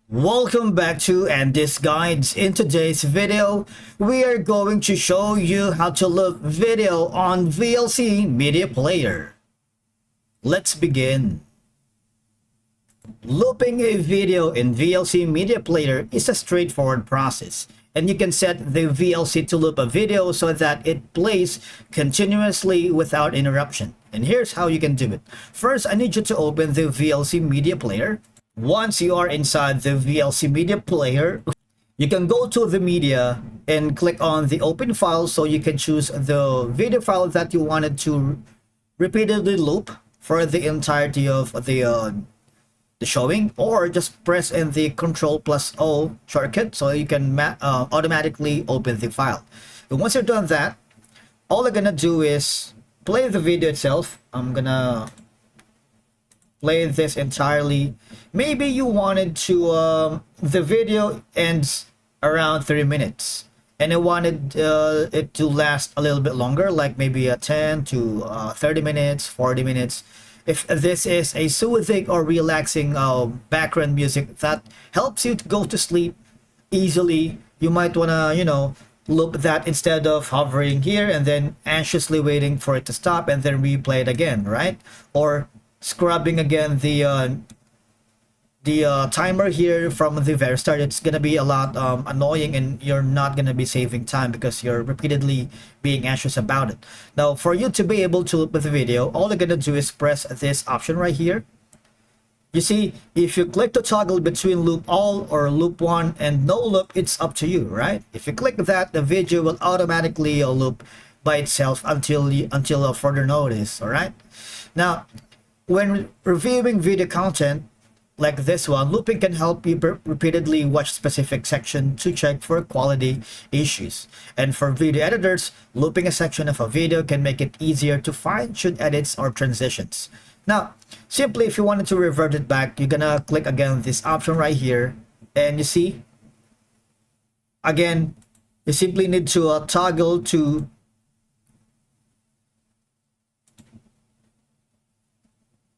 Welcome back to Andy's Guides. In today's video, we are going to show you how to loop video on VLC Media Player. Let's begin. Looping a video in VLC Media Player is a straightforward process, and you can set the VLC to loop a video so that it plays continuously without interruption. And here's how you can do it. First, I need you to open the VLC Media Player. Once you are inside the VLC Media Player, you can go to the media and click on the open file, so you can choose the video file that you wanted to repeatedly loop for the entirety of the showing, or just press in the Ctrl+O shortcut so you can automatically open the file. And once you're done that, all you're gonna do is play the video itself. I'm gonna play this entirely. Maybe you wanted to the video ends around 3 minutes and I wanted it to last a little bit longer, like maybe 10 to 30 minutes, 40 minutes. If this is a soothing or relaxing background music that helps you to go to sleep easily, you might want to, loop that instead of hovering here and then anxiously waiting for it to stop and then replay it again, right? Or scrubbing again the timer here from the very start. It's gonna be a lot annoying, and you're not gonna be saving time because you're repeatedly being anxious about it. Now, for you to be able to loop with the video, all you're gonna do is press this option right here. You see, if you click to toggle between loop all or loop one and no loop, it's up to you, right? If you click that, the video will automatically loop by itself until further notice. All right. Now, when reviewing video content like this one, looping can help you repeatedly watch specific section to check for quality issues. And for video editors, looping a section of a video can make it easier to fine-tune edits or transitions. Now, simply if you wanted to revert it back, you're gonna click again this option right here, and you see, again, you simply need to toggle to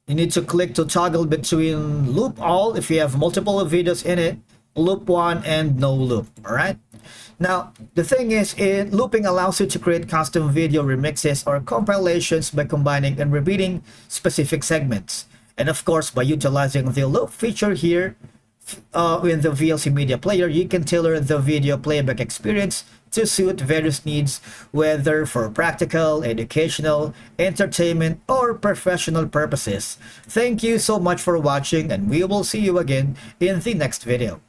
you need to click to toggle between loop all if you have multiple videos in it, loop one, and no loop. All right. Now, the thing is, looping allows you to create custom video remixes or compilations by combining and repeating specific segments. And of course, by utilizing the loop feature here in the VLC Media Player, you can tailor the video playback experience to suit various needs, whether for practical, educational, entertainment, or professional purposes. Thank you so much for watching, and we will see you again in the next video.